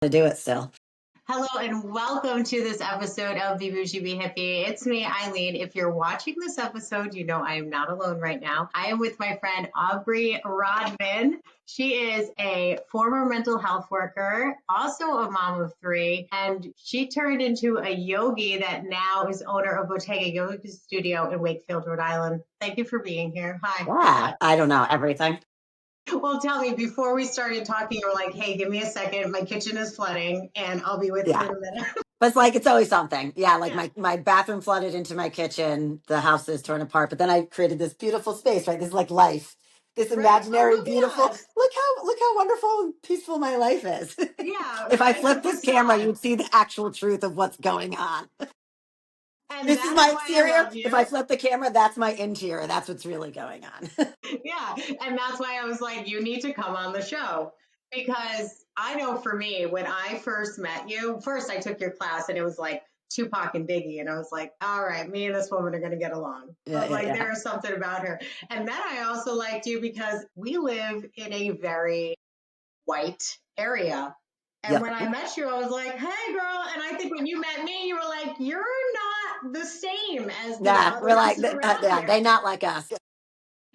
To do it still. Hello and welcome to this episode of the Boujee Be Hippie. It's me, Eileen. If you're watching this episode, you know I am not alone right now. I am with my friend Aubrey Rodman. She is a former mental health worker, also a mom of three, and she turned into a yogi that now is owner of Bottega Yoga Studio in Wakefield, Rhode Island. Thank you for being here. Hi. Yeah, I don't know everything. Well, tell me, before we started talking, you were like, hey, give me a second. My kitchen is flooding and I'll be with you Yeah, in a minute. but it's like it's always something. Yeah, like Yeah. my bathroom flooded into my kitchen. The house is torn apart, but then I created this beautiful space. Right, this is like life. This Right. Oh, imaginary, look beautiful. at us. Look how wonderful and peaceful my life is. Yeah, If I it's a flip this camera, facade. you'd see the actual truth of what's going on. And This is that's my why I exterior. love If I you. flip the camera, that's my interior. That's what's really going on. Yeah. And that's why I was like, you need to come on the show. Because I know for me, when I first met you, first I took your class and it was like Tupac and Biggie. And I was like, all right, me and this woman are going to get along. I Yeah, was yeah, like, yeah, there is something about her. And then I also liked you because we live in a very white area. And yep. when I met you, I was like, hey, girl. And I think when you met me, you were like, you're not the same as the Yeah, we're like, others around yeah, here. they not like us.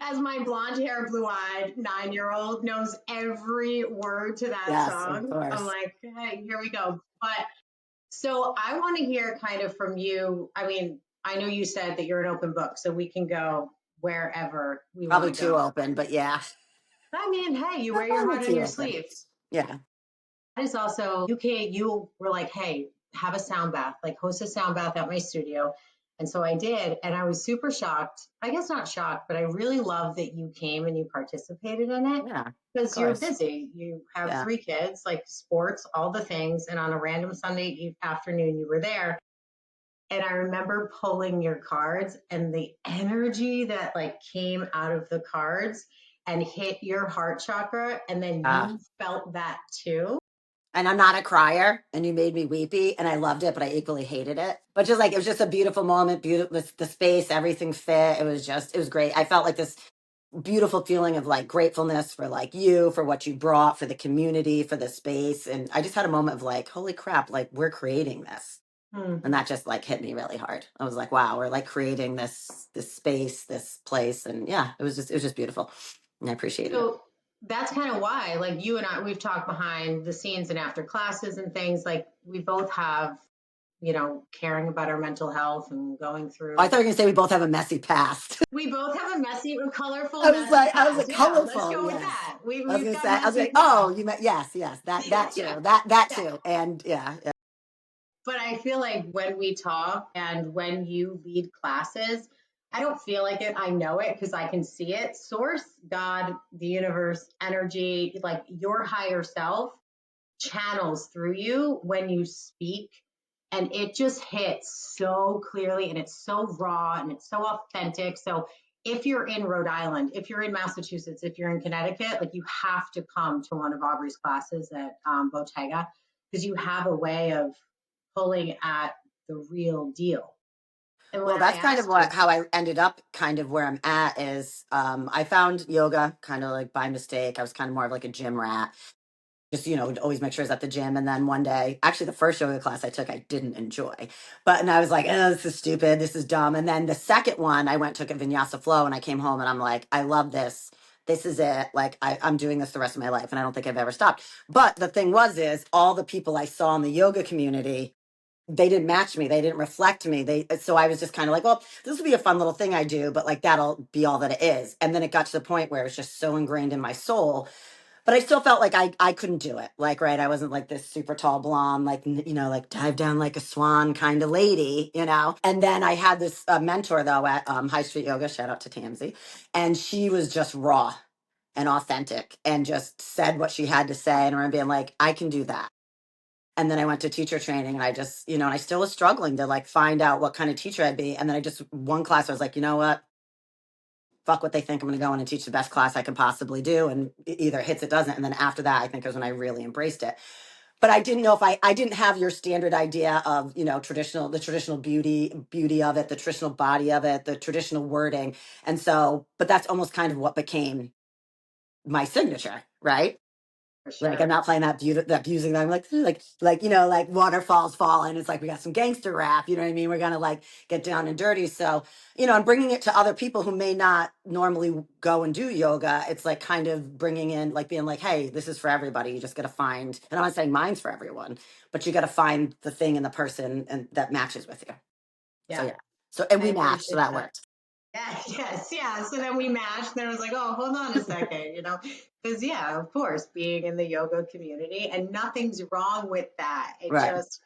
As my blonde hair, blue eyed 9 year old knows every word to that Yes, of song, I'm course. like, hey, here we go. But so I want to hear kind of from you. I mean, I know you said that you're an open book, so we can go wherever we want Probably to too go. open, but yeah. I mean, hey, you wear your Probably heart on too your open. sleeve. Yeah. That is also you were like, hey, have a sound bath, like host a sound bath at my studio. And so I did, and I was super shocked. I guess not shocked, but I really love that you came and you participated in it Yeah, of because you're course. busy. You have Yeah. three kids, like sports, all the things, and on a random Sunday afternoon, you were there. And I remember pulling your cards and the energy that like came out of the cards and hit your heart chakra, and then Uh, you felt that too. and I'm not a crier, and you made me weepy, and I loved it, but I equally hated it. But just like it was just a beautiful moment, beautiful the space, everything fit. It was great. I felt like this beautiful feeling of like gratefulness for like you, for what you brought, for the community, for the space, and I just had a moment of like, holy crap, like we're creating this. Hmm. And that just like hit me really hard. I was like, wow, we're like creating this space, this place, and yeah, it was just beautiful, and I appreciated it. So that's kind of why, like you and I, we've talked behind the scenes and after classes and things. Like we both have, caring about our mental health and going I through. thought you were gonna say we both have a messy past. We both have a messy, colorful, messy I was like past. Yeah, let's colorful, go with yes. that. We I was we've gonna got say, I was messy like, oh, past. you meant yes, that Yeah, too, that yeah. too, and yeah, yeah. But I feel like when we talk and when you lead classes, I don't feel like it. I know it because I can see it. Source, God, the universe, energy, like your higher self channels through you when you speak, and it just hits so clearly and it's so raw and it's so authentic. So if you're in Rhode Island, if you're in Massachusetts, if you're in Connecticut, like you have to come to one of Aubrey's classes at Bottega, because you have a way of pulling at the real deal. And when Well, I that's kind of asked you, what how I ended up kind of where I'm at is I found yoga kind of like by mistake. I was kind of more of like a gym rat. Just, would always make sure I was at the gym. And then one day, actually the first yoga class I took, I didn't enjoy. And I was like, oh, this is stupid. This is dumb. And then the second one I went, took a vinyasa flow, and I came home and I'm like, I love this. This is it. Like I'm doing this the rest of my life. And I don't think I've ever stopped. But the thing is all the people I saw in the yoga community, they didn't match me. They didn't reflect me. So I was just kind of like, well, this will be a fun little thing I do, but like that'll be all that it is. And then it got to the point where it was just so ingrained in my soul, but I still felt like I couldn't do it. Like, right, I wasn't like this super tall blonde, like like dive down like a swan kind of lady. And then I had this mentor though at High Street Yoga. Shout out to Tamsy, and she was just raw and authentic and just said what she had to say. And I remember being like, I can do that. And then I went to teacher training, and I just, and I still was struggling to like find out what kind of teacher I'd be. And then I just one class, I was like, you know what? Fuck what they think. I'm going to go in and teach the best class I can possibly do. And either it hits, it doesn't. And then after that, I think is when I really embraced it. But I didn't know if I didn't have your standard idea of, the traditional beauty of it, the traditional body of it, the traditional wording. And so, but that's almost kind of what became my signature. Right. For Like I'm sure. not playing that music. I'm like like waterfalls falling. It's like we got some gangster rap. You know what I mean? We're gonna like get down and dirty. So and bringing it to other people who may not normally go and do yoga. It's like kind of bringing in like being like, hey, this is for everybody. You just got to find. And I'm not saying mine's for everyone, but you got to find the thing in the person and that matches with you. So Yeah, yeah. So and I we matched, so appreciate that that. worked. Yeah, yes, yeah. So then we matched. Then I was like, oh, hold on a second, because yeah, of course, being in the yoga community, and nothing's wrong with that. It Right. just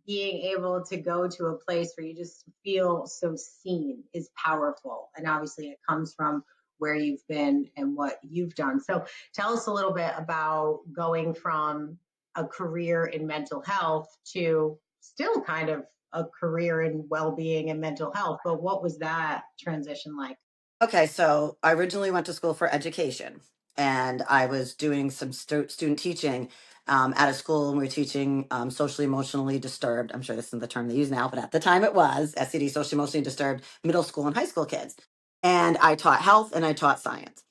being able to go to a place where you just feel so seen is powerful, and obviously it comes from where you've been and what you've done. So tell us a little bit about going from a career in mental health to still kind of a career in well-being and mental health, but what was that transition like? Okay, so I originally went to school for education, and I was doing some student teaching at a school, and we were teaching socially emotionally disturbed. I'm sure this isn't the term they use now, but at the time it was SED, socially emotionally disturbed middle school and high school kids. And I taught health and I taught science.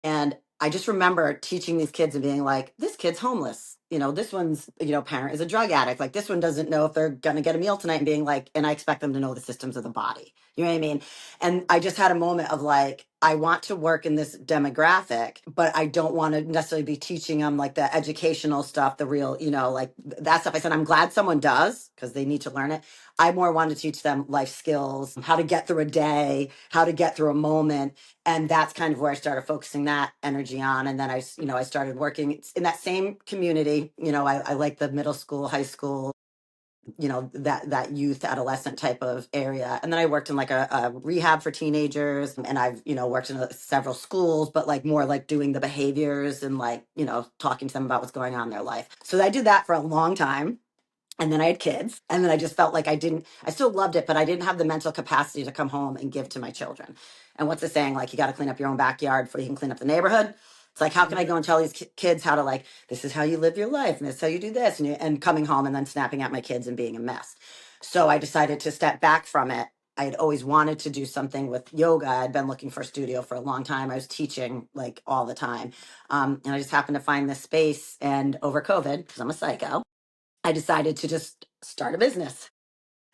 And I just remember teaching these kids and being like, this kid's homeless. This one's, parent is a drug addict. Like this one doesn't know if they're going to get a meal tonight and being like, and I expect them to know the systems of the body. You know what I mean? And I just had a moment of like, I want to work in this demographic, but I don't want to necessarily be teaching them like the educational stuff, the real, like that stuff. I said, I'm glad someone does because they need to learn it. I more want to teach them life skills, how to get through a day, how to get through a moment, and that's kind of where I started focusing that energy on. And then I started working in that same community. I like the middle school, high school, that youth adolescent type of area. And then I worked in like a rehab for teenagers, and I've worked in several schools, but like more like doing the behaviors and like talking to them about what's going on in their life. So I did that for a long time, and then I had kids, and then I just felt like I still loved it, but I didn't have the mental capacity to come home and give to my children. And what's the saying? Like, you got to clean up your own backyard before you can clean up the neighborhood. It's like, how can I go and tell these kids how to, like, this is how you live your life, and this is how you do this, and coming home and then snapping at my kids and being a mess. So I decided to step back from it. I had always wanted to do something with yoga. I'd been looking for a studio for a long time. I was teaching like all the time. And I just happened to find this space. And over COVID, because I'm a psycho, I decided to just start a business.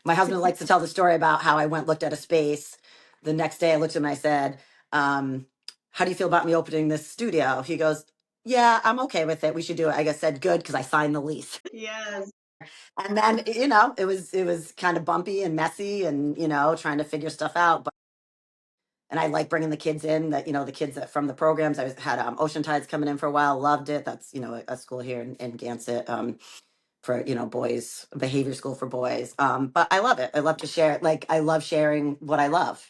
My husband likes to tell the story about how I went, looked at a space. The next day I looked at him and I said, how do you feel about me opening this studio? He goes, yeah, I'm okay with it. We should do it. I guess said good because I signed the lease. Yes. And then, it was kind of bumpy and messy and, trying to figure stuff out. But and I like bringing the kids in that, the kids that from the programs. Had Ocean Tides coming in for a while, loved it. That's, a school here in Gansett. For boys, behavior school for boys, but I love it. I love to share, like I love sharing what I love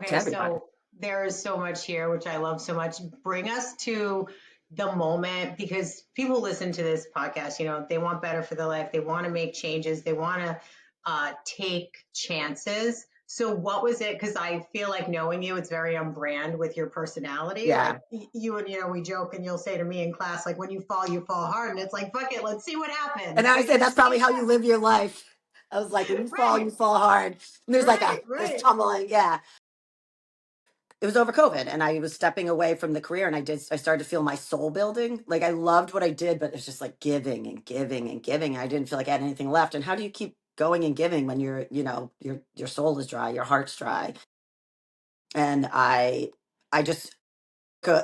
to Okay, everybody. so there is so much here, which I love so much. Bring us to the moment because people listen to this podcast, they want better for their life. They want to make changes. They want to take chances. So what was it? Because I feel like knowing you, it's very on brand with your personality. Yeah, Like you and, we joke and you'll say to me in class, like when you fall hard and it's like, fuck it, let's see what and happens. I But would say you're that's the same probably how you live your life. I was like, when way. you fall hard, and there's like Right, this right, tumbling. Yeah, it was over COVID, and I was stepping away from the career, and I started to feel my soul building. Like I loved what I did, but it's just like giving and giving and giving. I didn't feel like I had anything left. And how do you keep going and giving when your soul is dry, your heart's dry? And I just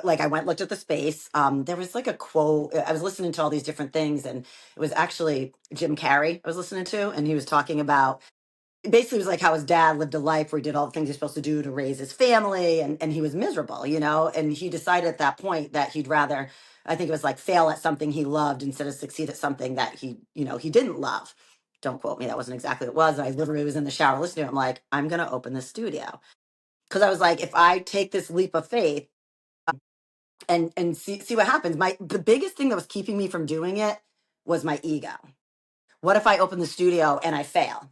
like I went looked at the space. There was like a quote. I was listening to all these different things, and it was actually Jim Carrey I was listening to, and he was talking about basically it was like how his dad lived a life where he did all the things he's supposed to do to raise his family, and he was miserable, and he decided at that point that he'd rather, I think it was like, fail at something he loved instead of succeed at something that he didn't love. Don't quote me, that wasn't exactly what it was. I literally was in the shower listening to it. I'm like, I'm gonna open this studio because I was like, if I take this leap of faith and see what happens. The biggest thing that was keeping me from doing it was my ego. What if I open the studio and I fail?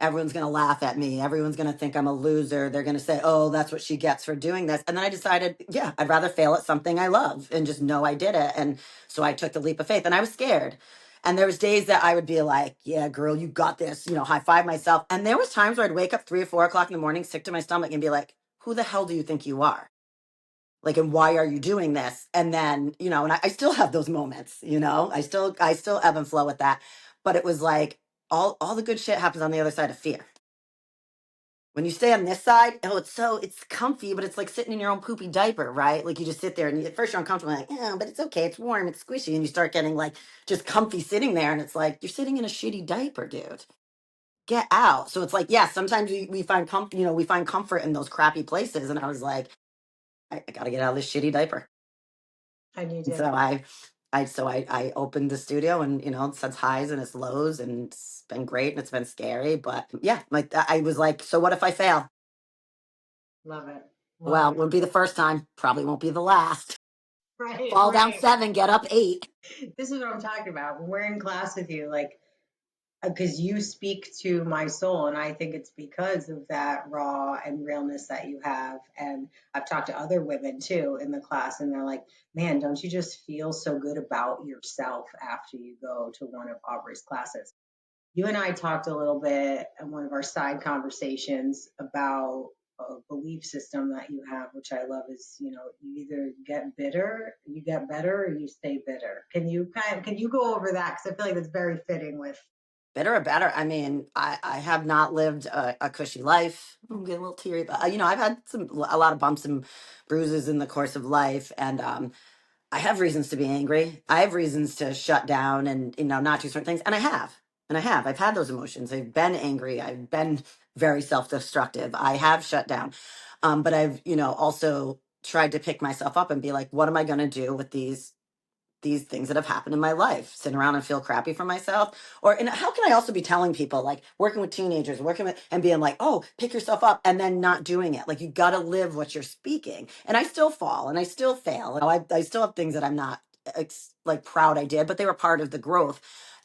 Everyone's going to laugh at me. Everyone's going to think I'm a loser. They're going to say, "Oh, that's what she gets for doing this." And then I decided, yeah, I'd rather fail at something I love and just know I did it. And so I took the leap of faith, and I was scared. And there was days that I would be like, "Yeah, girl, you got this," high five myself. And there was times where I'd wake up 3 or 4 o'clock in the morning, sick to my stomach, and be like, "Who the hell do you think you are?" Like, and why are you doing this? And then, and I still have those moments, I still ebb and flow with that. But it was like all the good shit happens on the other side of fear. When you stay on this side, it's comfy, but it's like sitting in your own poopy diaper, right? Like you just sit there and at first you're uncomfortable, like, yeah, but it's okay, it's warm, it's squishy, and you start getting like just comfy sitting there, and it's like you're sitting in a shitty diaper, dude. Get out. So it's like, yeah, sometimes we find we find comfort in those crappy places, and I was like, I got to get out of this shitty diaper. And you And so did. I opened the studio, and it's its highs and its lows, and it's been great and it's been scary, but yeah, like I was like, so what if I fail? Love it. Love Well, it. won't be the first time, probably won't be the last. Right, Fall down right. 7, get up 8. This is what I'm talking about. When we're in class with you, like, because you speak to my soul, and I think it's because of that raw and realness that you have. And I've talked to other women too in the class, and they're like, man, don't you just feel so good about yourself after you go to one of Aubrey's classes? You and I talked a little bit in one of our side conversations about a belief system that you have, which I love, is you either you get better, or you stay bitter. Can you go over that? Because I feel like that's very fitting with. Bitter or better. I mean, I have not lived a cushy life. I'm getting a little teary, but I've had a lot of bumps and bruises in the course of life, and I have reasons to be angry. I have reasons to shut down and not do certain things, and I have, I've had those emotions. I've been angry. I've been very self-destructive. I have shut down, but I've also tried to pick myself up and be like, what am I going to do with these things that have happened in my life? Sit around and feel crappy for myself? And how can I also be telling people, like working with teenagers, working with, and being like, oh, pick yourself up, and then not doing it? Like, you got to live what you're speaking. And I still fall and I still fail. I still have things that I'm not like proud I did, but they were part of the growth.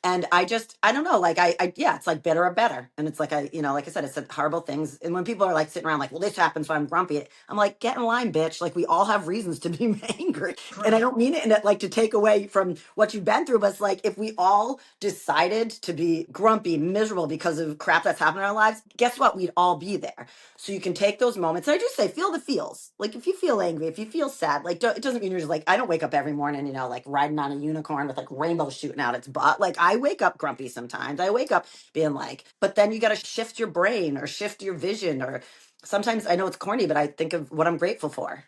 And I don't know, like yeah, it's like bitter or better. And it's like, like I said, it's horrible things. And when people are like sitting around like, well, this happens, so I'm grumpy. I'm like, get in line, bitch. Like, we all have reasons to be angry. And I Right. don't mean it in it like to take away from what you've been through, but it's like, if we all decided to be grumpy, miserable because of crap that's happened in our lives, guess what? We'd all be there. So you can take those moments. And I just say, feel the feels. Like, if you feel angry, if you feel sad, like, it doesn't mean you're just like, I don't wake up every morning, like riding on a unicorn with like rainbows shooting out its butt. Like, I wake up grumpy sometimes. I wake up being like, but then you got to shift your brain or shift your vision. Or sometimes, I know it's corny, but I think of what I'm grateful for.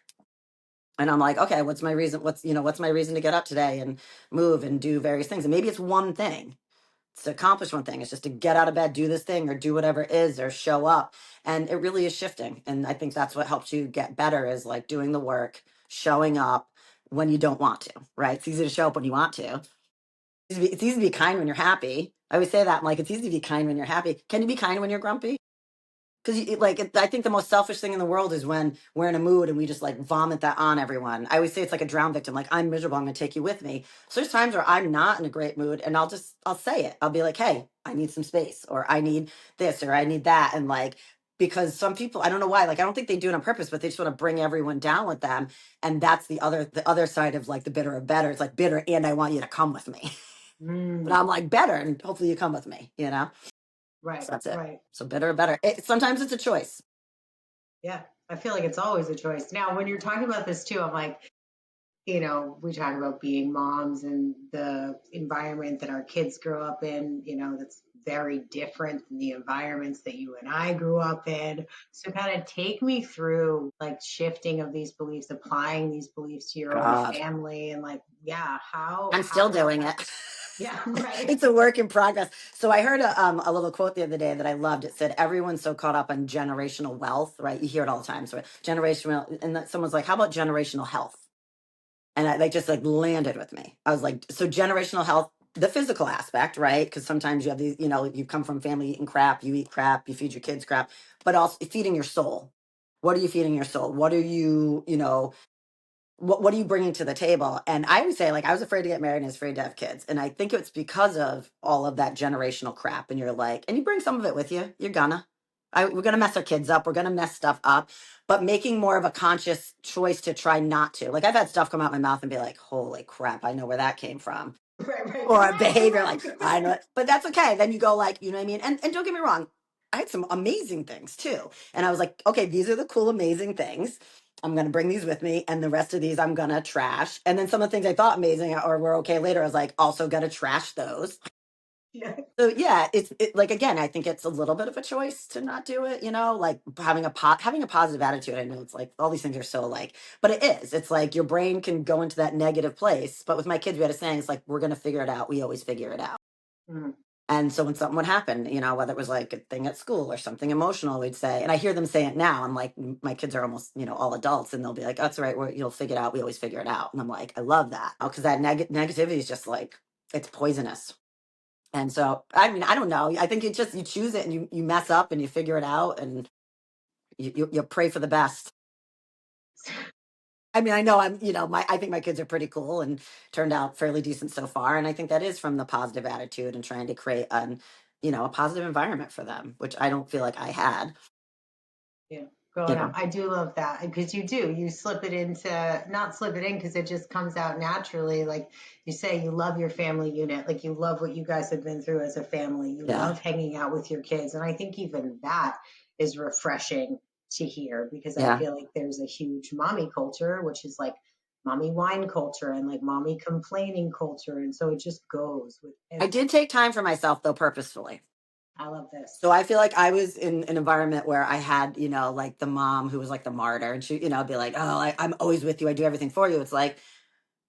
And I'm like, okay, what's my reason? What's my reason to get up today and move and do various things? And maybe it's one thing. It's to accomplish one thing. It's just to get out of bed, do this thing, or do whatever it is, or show up. And it really is shifting. And I think that's what helps you get better, is like doing the work, showing up when you don't want to, right? It's easy to show up when you want to. It's easy to be kind when you're happy. I always say that. I'm like, it's easy to be kind when you're happy. Can you be kind when you're grumpy? Because I think the most selfish thing in the world is when we're in a mood and we just like vomit that on everyone. I always say it's like a drown victim. Like, I'm miserable, I'm going to take you with me. So there's times where I'm not in a great mood, and I'll say it. I'll be like, hey, I need some space, or I need this, or I need that. And like, because some people, I don't know why, like, I don't think they do it on purpose, but they just want to bring everyone down with them. And that's the other side of like the bitter or better. It's like bitter, and I want you to come with me. But Mm, I'm like, better, and hopefully you come with me. right. So that's it. Right. So bitter or better. Sometimes it's a choice. Yeah. I feel like it's always a choice. Now, when you're talking about this too, I'm like, we talk about being moms and the environment that our kids grow up in, that's very different than the environments that you and I grew up in. So kind of take me through like shifting of these beliefs, applying these beliefs to your own God. family, and like, yeah, how I'm how still did that doing it. happen? Yeah, right. It's a work in progress. So I heard a little quote the other day that I loved. It said, everyone's so caught up on generational wealth, right? You hear it all the time. So generational, and that someone's like, how about generational health? And they just like landed with me. I was like, so generational health, the physical aspect, right? Because sometimes you have these, you come from family eating crap, you eat crap, you feed your kids crap, but also feeding your soul. What are you feeding your soul? What are what are you bringing to the table? And I would say, like, I was afraid to get married and I was afraid to have kids. And I think it's because of all of that generational crap. And you're like, and you bring some of it with you. You're gonna. We're gonna mess our kids up. We're gonna mess stuff up. But making more of a conscious choice to try not to. Like, I've had stuff come out my mouth and be like, holy crap, I know where that came from. Right, right. Or a Correct, behavior like, correct. I know it. But that's okay. Then you go like, you know what I mean? And don't get me wrong, I had some amazing things too. And I was like, okay, these are the cool, amazing things. I'm going to bring these with me, and the rest of these I'm going to trash. And then some of the things I thought amazing or were okay later, I was like, also going to trash those. Yeah. So yeah, like again, I think it's a little bit of a choice to not do it, like having having a positive attitude. I know it's like all these things are so like, but it is. It's like your brain can go into that negative place. But with my kids, we had a saying, it's like we're gonna figure it out. We always figure it out. Mm. And so when something would happen, whether it was like a thing at school or something emotional, we'd say, and I hear them say it now. I'm like, my kids are almost, all adults, and they'll be like, "That's right, you'll figure it out. We always figure it out." And I'm like, I love that because that negativity is just like it's poisonous. And so, I mean, I don't know. I think you choose it and you mess up and you figure it out and you pray for the best. I mean, I know I think my kids are pretty cool and turned out fairly decent so far. And I think that is from the positive attitude and trying to create a positive environment for them, which I don't feel like I had. Yeah, You growing up. know, I do love that because you slip it into, not slip it in because it just comes out naturally. Like you say, you love your family unit, like you love what you guys have been through as a family. You yeah, love hanging out with your kids. And I think even that is refreshing to hear because I yeah. feel like there's a huge mommy culture, which is like mommy wine culture and like mommy complaining culture. And so it just goes with I every, did take time for myself though, purposefully. I love this. So I feel like I was in an environment where I had, like the mom who was like the martyr, and she, be like, "Oh, I'm always with you. I do everything for you." It's like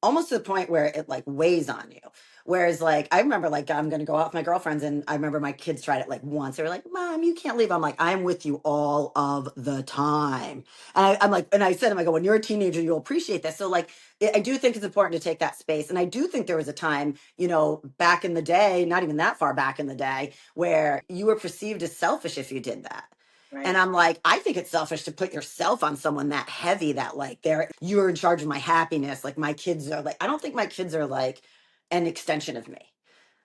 almost to the point where it like weighs on you. Whereas like I remember like I'm gonna go out with my girlfriends, and I remember my kids tried it like once. They were like, "Mom, you can't leave." I'm like, "I'm with you all of the time." And I'm like, and I said to him, I go, "When you're a teenager, you'll appreciate this." So like I do think it's important to take that space. And I do think there was a time, back in the day, not even that far back in the day, where you were perceived as selfish if you did that. And Right. I'm like, I think it's selfish to put yourself on someone that heavy that like you're in charge of my happiness. Like my kids are like, I don't think my kids are like an extension of me.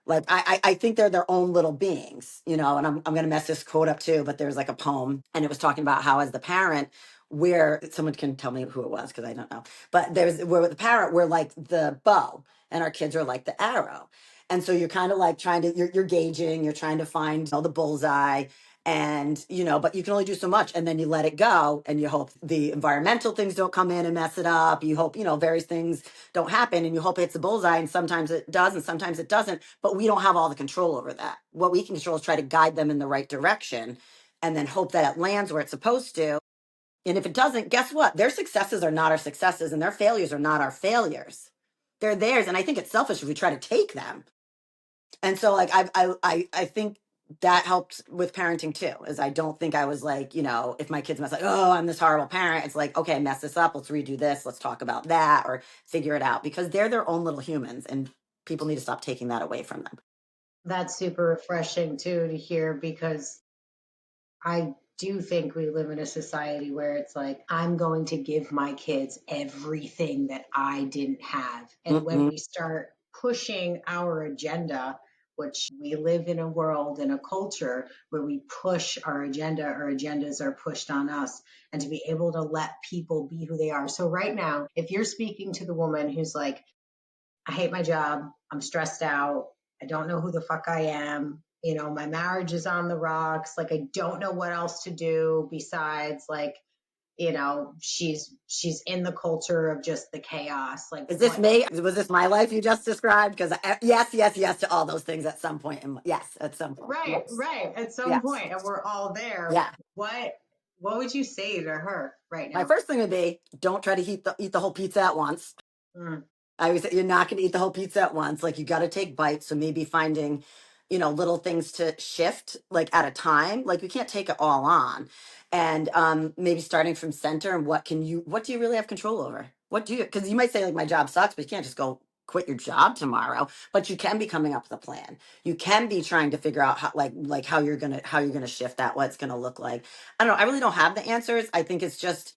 Like I think they're their own little beings, and I'm gonna mess this quote up too, but there's like a poem and it was talking about how as the parent, where someone can tell me who it was because I don't know. But there's where the parent we're like the bow and our kids are like the arrow. And so you're kind of like you're gauging, you're trying to find the bullseye, and but you can only do so much, and then you let it go and you hope the environmental things don't come in and mess it up. You hope various things don't happen, and you hope it's a bullseye, and sometimes it does and sometimes it doesn't, but we don't have all the control over that. What we can control is try to guide them in the right direction and then hope that it lands where it's supposed to. And if it doesn't, guess what? Their successes are not our successes and their failures are not our failures. They're theirs, and I think it's selfish if we try to take them. And so like I think that helped with parenting too, is I don't think I was like, if my kids mess like, "Oh, I'm this horrible parent," it's like, okay, mess this up, let's redo this, let's talk about that, or figure it out, because they're their own little humans and people need to stop taking that away from them. That's super refreshing too to hear because I do think we live in a society where it's like, I'm going to give my kids everything that I didn't have. And when Mm-mm. we start pushing our agenda, which we live in a world and a culture where we push our agendas are pushed on us, and to be able to let people be who they are. So, right now, if you're speaking to the woman who's like, I hate my job. I'm stressed out. I don't know who the fuck I am. My marriage is on the rocks. Like I don't know what else to do besides like, she's in the culture of just the chaos. Like Is this what me? Was this my life you just described? Because yes, yes, yes to all those things at some point. Yes, at some point. right, Yes, right. At some yes, point, and we're all there. yeah. What would you say to her right My now? first thing would be, don't try to eat the whole pizza at once. Mm, I always say you're not going to eat the whole pizza at once. Like you got to take bites. So maybe finding, little things to shift like at a time. Like you can't take it all on, and maybe starting from center. And what do you really have control over? What do you? Because you might say like my job sucks, but you can't just go quit your job tomorrow. But you can be coming up with a plan. You can be trying to figure out how like how you're gonna shift that. What it's gonna look like. I don't know. I really don't have the answers. I think it's just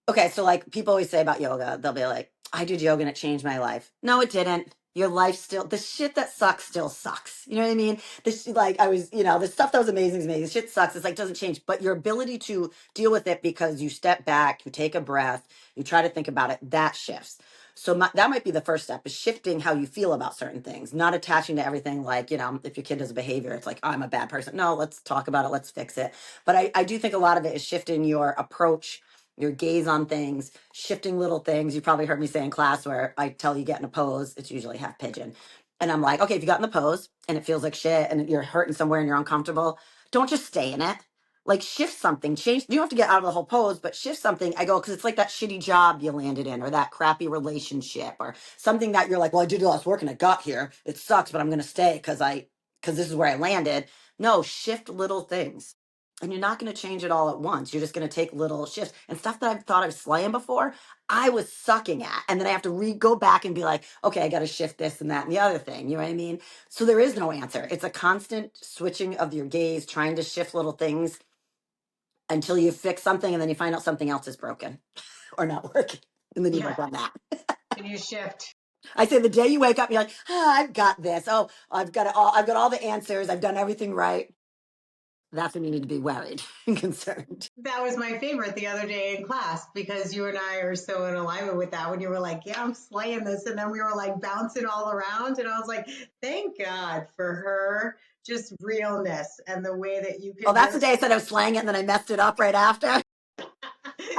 okay, so like people always say about yoga, they'll be like, I did yoga and it changed my life. No, it didn't. Your life still, the shit that sucks still sucks. You know what I mean? This like I was, the stuff that was amazing is amazing. The shit sucks. It's like doesn't change, but your ability to deal with it because you step back, you take a breath, you try to think about it, that shifts. So that might be the first step is shifting how you feel about certain things, not attaching to everything like, if your kid does a behavior, it's like, I'm a bad person. No, let's talk about it. Let's fix it. But I do think a lot of it is shifting your approach, your gaze on things, shifting little things. You probably heard me say in class where I tell you get in a pose, it's usually half pigeon. And I'm like, okay, if you got in the pose and it feels like shit and you're hurting somewhere and you're uncomfortable, don't just stay in it. Like shift something, change. You don't have to get out of the whole pose, but shift something. I go, because it's like that shitty job you landed in or that crappy relationship or something that you're like, well, I did all this work and I got here. It sucks, but I'm going to stay because this is where I landed. No, shift little things. And you're not going to change it all at once. You're just going to take little shifts and stuff that I've thought I was slaying before. I was sucking at, and then I have to go back and be like, okay, I got to shift this and that and the other thing. You know what I mean? So there is no answer. It's a constant switching of your gaze, trying to shift little things until you fix something, and then you find out something else is broken or not working, and then you Yeah. work on that. And you shift. I say the day you wake up, you're like, I've got this. Oh, I've got it all. I've got all the answers. I've done everything right. That's when you need to be worried and concerned. That was my favorite the other day in class because you and I are so in alignment with that when you were like, yeah, I'm slaying this. And then we were like bouncing all around. And I was like, thank God for her, just realness and the way that you Oh, can that's the just. day I said I was slaying it, and then I messed it up right after. I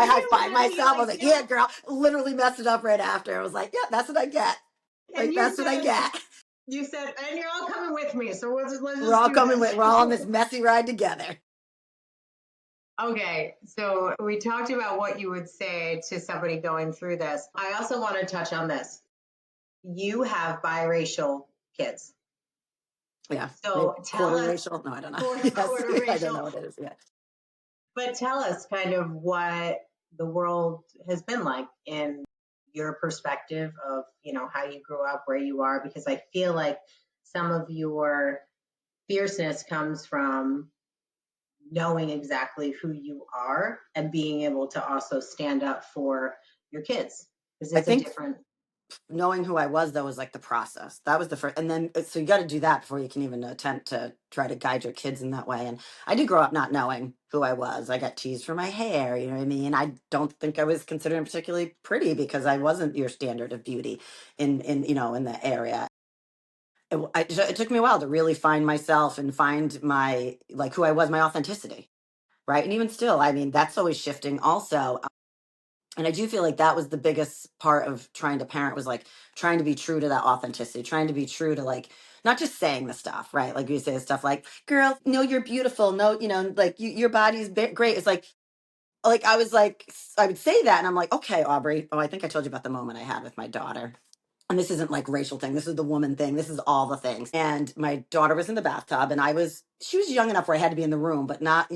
high You fived literally, myself. I was like, like, yeah. yeah, girl. Literally messed it up right after. I was like, yeah, that's what I get. And Like, you that's what I said, get. and you're all coming with me. So let's We're just all do coming this. with, we're all on this messy ride together. Okay, so we talked about what you would say to somebody going through this. I also want to touch on this. You have biracial kids. Yeah. Maybe So tell quarter us, racial. No, I don't know. Yes. quarter I don't racial, know what it is. Yeah. but tell us kind of what the world has been like in your perspective of, how you grew up, where you are, because I feel like some of your fierceness comes from knowing exactly who you are and being able to also stand up for your kids because I it's a think different. knowing who I was though was like the process. That was the first, and then so you got to do that before you can even attempt to try to guide your kids in that way. And I did grow up not knowing who I was. I got teased for my hair, you know what I mean? I don't think I was considered particularly pretty because I wasn't your standard of beauty in in the area. It took me a while to really find myself and find my like who I was, my authenticity, right? And even still, I mean, that's always shifting also. And I do feel like that was the biggest part of trying to parent was like trying to be true to that authenticity, trying to be true to like not just saying the stuff, right? Like you say stuff like, "Girl, no, you're beautiful. No, like your body's great." It's like I was like I would say that, and I'm like, "Okay, Aubrey. Oh, I think I told you about the moment I had with my daughter." And this isn't like racial thing. This is the woman thing. This is all the things. And my daughter was in the bathtub and she was young enough where I had to be in the room, but not,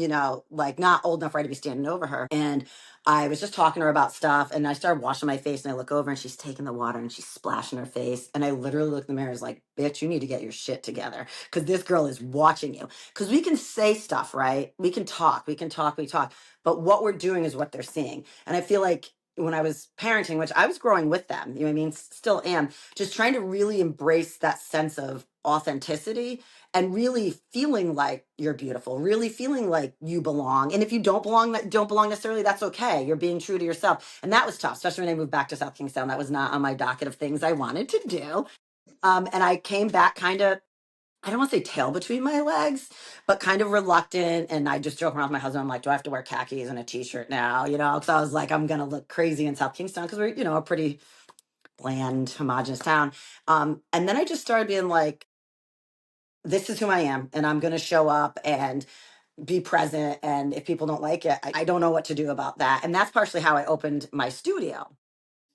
like not old enough where I had to be standing over her. And I was just talking to her about stuff and I started washing my face and I look over and she's taking the water and she's splashing her face. And I literally look in the mirror and was like, bitch, you need to get your shit together because this girl is watching you. Because we can say stuff, right? We can talk, we talk. But what we're doing is what they're seeing. And I feel like when I was parenting, which I was growing with them, you know what I mean? Still am, just trying to really embrace that sense of authenticity and really feeling like you're beautiful, really feeling like you belong. And if you don't belong necessarily, that's okay. You're being true to yourself. And that was tough, especially when I moved back to South Kingstown. That was not on my docket of things I wanted to do. And I came back kind of, I don't want to say tail between my legs, but kind of reluctant. And I just joke around with my husband. I'm like, do I have to wear khakis and a t-shirt now? Because I was like, I'm going to look crazy in South Kingstown because we're, a pretty bland, homogenous town. And then I just started being like, this is who I am. And I'm going to show up and be present. And if people don't like it, I don't know what to do about that. And that's partially how I opened my studio.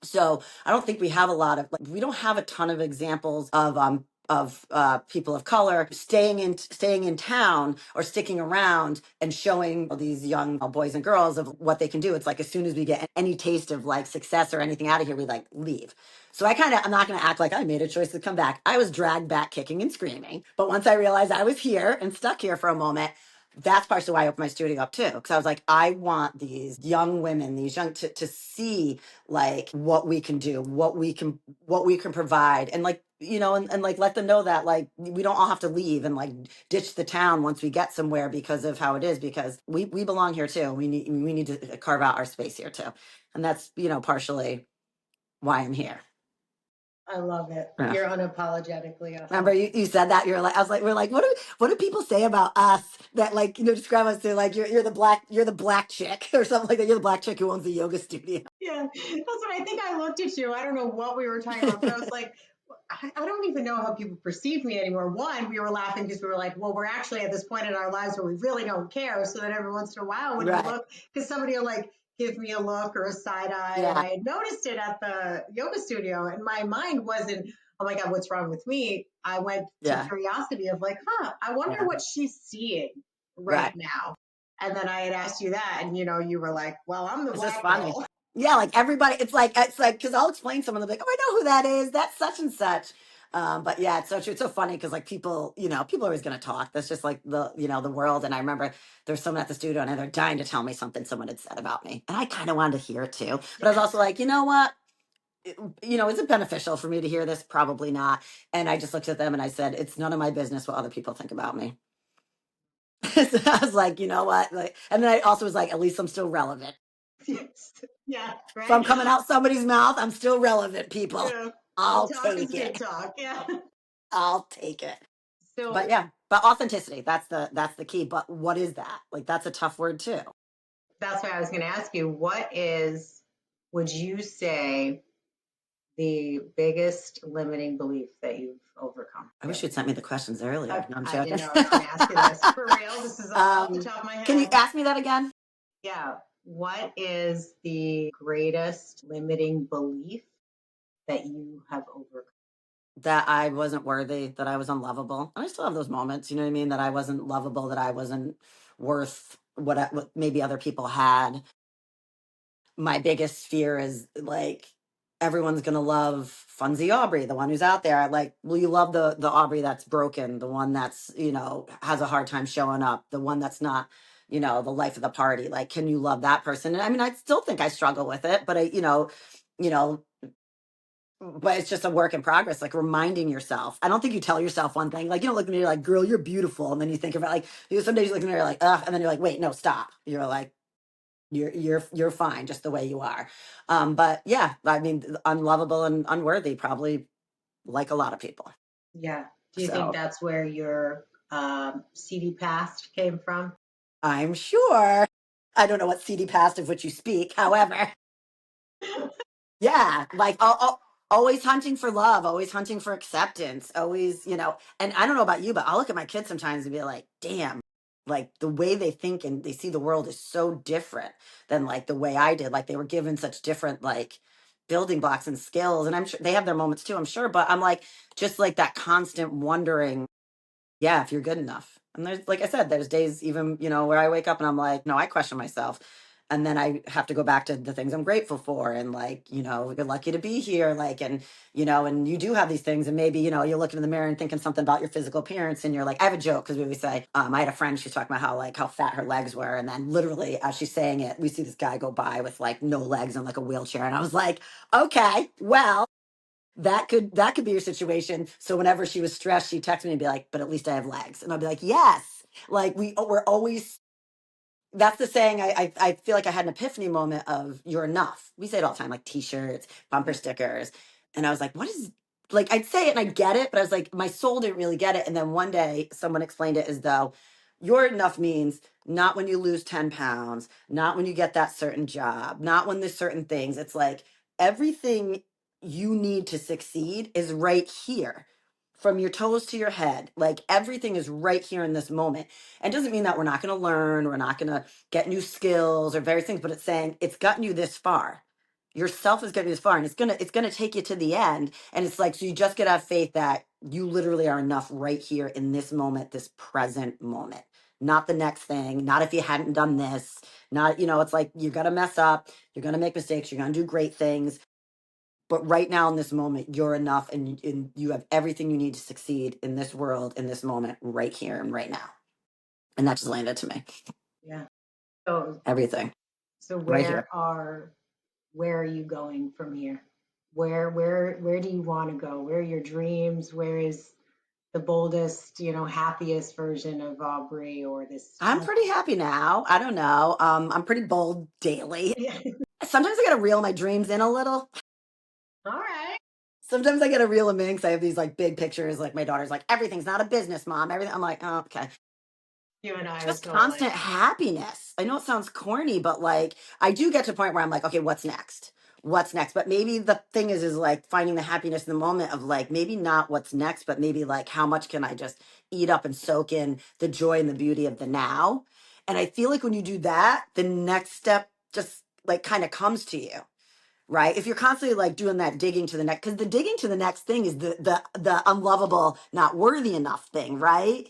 So I don't think we have a lot of we don't have a ton of examples of people of color staying in town or sticking around and showing these young boys and girls of what they can do. It's like as soon as we get any taste of like success or anything out of here, we like leave. So I'm not going to act like I made a choice to come back. I was dragged back kicking and screaming. But once I realized I was here and stuck here for a moment, that's partially why I opened my studio up too. Because I was like, I want these young women, to see like what we can do, what we can provide. And like, and like let them know that like we don't all have to leave and like ditch the town once we get somewhere because of how it is, because we belong here too. We need to carve out our space here too. And that's, partially why I'm here. I love it. Yeah. You're unapologetically Remember authentic. you said that you're like I was like we're like what do people say about us that like describe us to like you're the black chick or something like that, you're the black chick who owns the yoga studio. Yeah, that's what I think. I looked at you. I don't know what we were talking about, but I was like, I don't even know how people perceive me anymore. One, we were laughing because we were like, well, we're actually at this point in our lives where we really don't care. So then every once in a while, when you Right. look, because somebody will like give me a look or a side eye, and Yeah. I had noticed it at the yoga studio, and my mind wasn't, oh my God, what's wrong with me? I went to Yeah. curiosity of like, I wonder Yeah. what she's seeing right Right. now. And then I had asked you that, and you were like, well, I'm the It's just black funny. girl. Yeah, like everybody, it's like because I'll explain to someone, they'll be like, "Oh, I know who that is. That's such and such." But yeah, it's so true. It's so funny because like people, people are always going to talk. That's just like the world. And I remember there's someone at the studio and they're dying to tell me something someone had said about me, and I kind of wanted to hear it too. But I was also like, you know what? Is it beneficial for me to hear this? Probably not. And I just looked at them and I said, it's none of my business what other people think about me. So I was like, you know what? Like, and then I also was like, at least I'm still relevant. Yes. Yeah, If I'm right. coming out somebody's mouth, I'm still relevant, people. Yeah. Good I'll talk is take good it. talk. Yeah. I'll take it. But So yeah, but authenticity, that's the key. But what is that? Like that's a tough word too. that's why I was going to ask you, would you say, the biggest limiting belief that you've overcome? I wish you'd sent me the questions earlier. No, I'm I didn't joking. know I was going to ask you this. For real, this is all off the top of my Can you head. ask me that again? Yeah. What is the greatest limiting belief that you have overcome? That I wasn't worthy, that I was unlovable. And I still have those moments, you know what I mean? That I wasn't lovable, that I wasn't worth what maybe other people had. My biggest fear is like everyone's gonna love Funzy Aubrey, the one who's out there. Like, will you love the Aubrey that's broken, the one that's has a hard time showing up, the one that's not the life of the party? Like, can you love that person? And I mean, I still think I struggle with it, but you know, but it's just a work in progress. Like reminding yourself. I don't think you tell yourself one thing. Like you don't look at me, you're like, girl, you're beautiful, and then you think about like some days you look at me, you're like, ugh, and then you're like, wait, no, stop. You're like, you're fine just the way you are. But yeah, I mean, unlovable and unworthy, probably like a lot of people. Yeah. Do you think So that's where your CD past came from? I'm sure. I don't know what seedy past of which you speak. However, yeah, like always hunting for love, always hunting for acceptance, always, and I don't know about you, but I'll look at my kids sometimes and be like, damn, like the way they think and they see the world is so different than like the way I did. Like they were given such different like building blocks and skills. And I'm sure they have their moments too, I'm sure. But I'm like, just like that constant wondering, yeah, if you're good enough. And there's, like I said, there's days even, where I wake up and I'm like, no, I question myself. And then I have to go back to the things I'm grateful for. And like, you're lucky to be here. Like, and you do have these things. And maybe, you're looking in the mirror and thinking something about your physical appearance. And you're like, I have a joke because we always say, I had a friend, she's talking about how fat her legs were. And then literally as she's saying it, we see this guy go by with like no legs and like a wheelchair. And I was like, okay, well, that could be your situation. So whenever she was stressed, she'd text me and be like, but at least I have legs. And I'd be like, yes. Like we're always, that's the saying. I feel like I had an epiphany moment of you're enough. We say it all the time, like t-shirts, bumper stickers. And I was like, what is, like, I'd say it and I get it, but I was like, my soul didn't really get it. And then one day someone explained it as though you're enough means not when you lose 10 pounds, not when you get that certain job, not when there's certain things. It's like everything you need to succeed is right here from your toes to your head. Like everything is right here in this moment. And it doesn't mean that we're not going to learn, we're not going to get new skills or various things, but it's saying it's gotten you this far. Yourself is getting you this far, and it's gonna take you to the end. And it's like, so you just gotta have faith that you literally are enough right here in this moment, this present moment. Not the next thing, not if you hadn't done this, not, it's like you're gonna mess up, you're gonna make mistakes, you're gonna do great things. But right now in this moment, you're enough and you have everything you need to succeed in this world, in this moment, right here and right now. And that just landed to me. Yeah. So Everything so right here. where are you going from here? Where do you want to go? Where are your dreams? Where is the boldest, happiest version of Aubrey, or this? I'm pretty happy now. I don't know. I'm pretty bold daily. Yeah. Sometimes I gotta reel my dreams in a little. All right. Sometimes I get a reel of me because I have these like big pictures. Like my daughter's like, everything's not a business, mom. Everything. I'm like, oh, okay. You and I are Just so constant alike. happiness. I know it sounds corny, but like I do get to a point where I'm like, okay, what's next? What's next? But maybe the thing is like finding the happiness in the moment of like maybe not what's next, but maybe like how much can I just eat up and soak in the joy and the beauty of the now? And I feel like when you do that, the next step just like kind of comes to you, right? If you're constantly like doing that digging to the next, because the digging to the next thing is the unlovable, not worthy enough thing, right?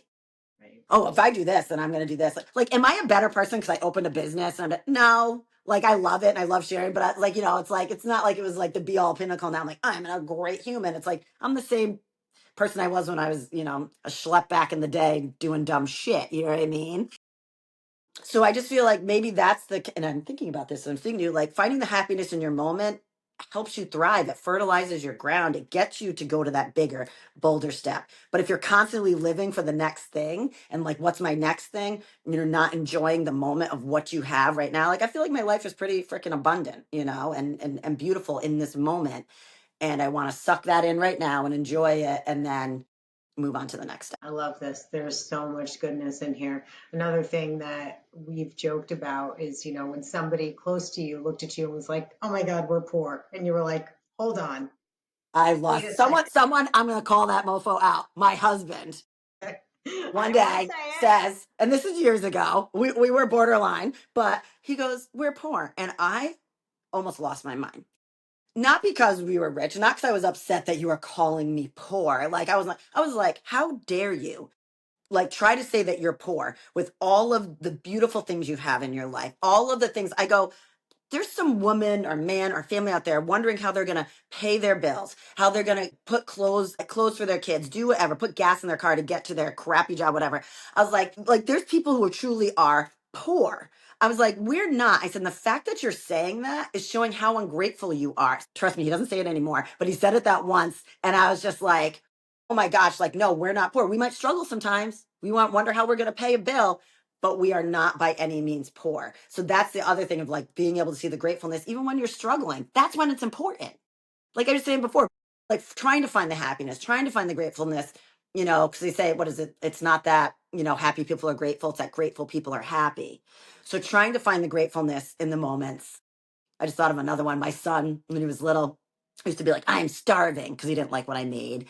Right. Oh, if I do this, then I'm going to do this. Like, am I a better person because I opened a business? And no, like I love it and I love sharing, but I, like, you know, it's like, it's not like it was like the be all pinnacle. Now I'm like, I'm a great human. It's like, I'm the same person I was when I was, you know, a schlep back in the day doing dumb shit. You know what I mean? So I just feel like maybe that's and I'm thinking about this, and I'm thinking you like finding the happiness in your moment helps you thrive. It fertilizes your ground. It gets you to go to that bigger, bolder step. But if you're constantly living for the next thing and like, what's my next thing? And you're not enjoying the moment of what you have right now. Like, I feel like my life is pretty freaking abundant, you know, and beautiful in this moment. And I want to suck that in right now and enjoy it and then move on to the next step. I love this. There's so much goodness in here. Another thing that we've joked about is, when somebody close to you looked at you and was like, "Oh my God, we're poor," and you were like, "Hold on, I wait lost a someone, I'm going to call that mofo out. My husband second." one I won't day say it. says, and this is years ago, we were borderline, but he goes, we're poor. And I almost lost my mind. Not because we were rich, not because I was upset that you were calling me poor. Like I was like, how dare you? Like try to say that you're poor with all of the beautiful things you have in your life, all of the things. I go, there's some woman or man or family out there wondering how they're going to pay their bills, how they're going to put clothes for their kids, do whatever, put gas in their car to get to their crappy job, whatever. I was like there's people who truly are poor. I was like, we're not. I said, the fact that you're saying that is showing how ungrateful you are. Trust me, he doesn't say it anymore, but he said it that once. And I was just like, oh my gosh, like, no, we're not poor. We might struggle sometimes. We wonder how we're going to pay a bill, but we are not by any means poor. So that's the other thing of like being able to see the gratefulness, even when you're struggling. That's when it's important. Like I was saying before, like trying to find the happiness, trying to find the gratefulness, because they say, what is it? It's not that, happy people are grateful. It's that grateful people are happy. So trying to find the gratefulness in the moments. I just thought of another one. My son, when he was little, used to be like, I'm starving because he didn't like what I made.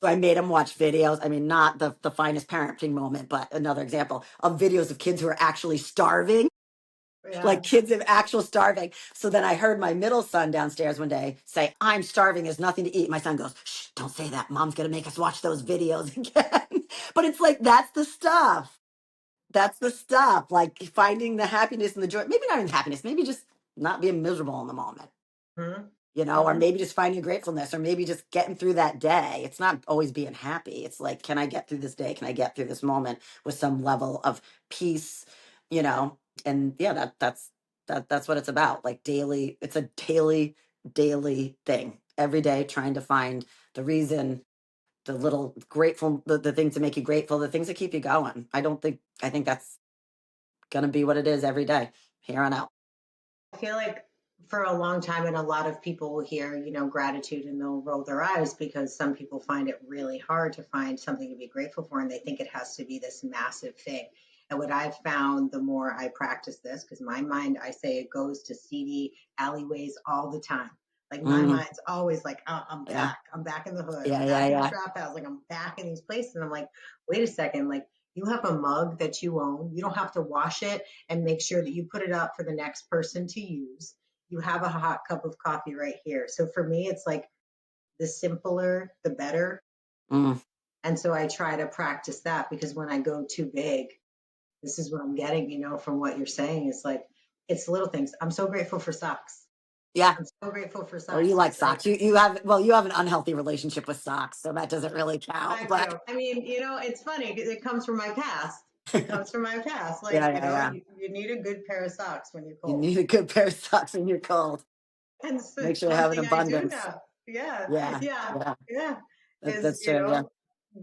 So I made him watch videos. I mean, not the finest parenting moment, but another example of videos of kids who are actually starving, Yeah. like kids of actual starving. So then I heard my middle son downstairs one day say, I'm starving, there's nothing to eat. My son goes, shh, don't say that. Mom's going to make us watch those videos again. But it's like, that's the stuff. That's the stuff. Like finding the happiness and the joy. Maybe not even happiness, maybe just not being miserable in the moment, Hmm. or Hmm. maybe just finding gratefulness, or maybe just getting through that day. It's not always being happy. It's like, can I get through this day? Can I get through this moment with some level of peace? You know, and yeah, that's what it's about. Like daily, it's a daily thing. Every day, trying to find the reason, the little grateful, the things that make you grateful, the things that keep you going. I think that's gonna be what it is every day here on out. I feel like for a long time, and a lot of people will hear, gratitude and they'll roll their eyes because some people find it really hard to find something to be grateful for and they think it has to be this massive thing. And what I've found the more I practice this, because my mind, I say it goes to seedy alleyways all the time. Like my Hmm. mind's always like, oh, I'm Yeah, back. I'm back in the hood. I'm yeah, yeah, back in the yeah, trap house. Like I'm back in these places. And I'm like, wait a second. Like you have a mug that you own. You don't have to wash it and make sure that you put it up for the next person to use. You have a hot cup of coffee right here. So for me, it's like the simpler, the better. mm, And so I try to practice that because when I go too big, this is what I'm getting, from what you're saying. It's like, it's little things. I'm so grateful for socks. yeah. I'm so grateful for Oh, you socks. like It's like, socks. You have an unhealthy relationship with socks, so that doesn't really count. I But do. I mean, it's funny because it comes from my past. It comes from my past. yeah, Like, yeah, yeah. you need a good pair of socks when you're You cold. need a good pair of socks when you're cold. And so Make it's sure you one have an thing I do abundance. know. Yeah, Yeah, yeah, yeah. yeah. Is, That's true. Yeah,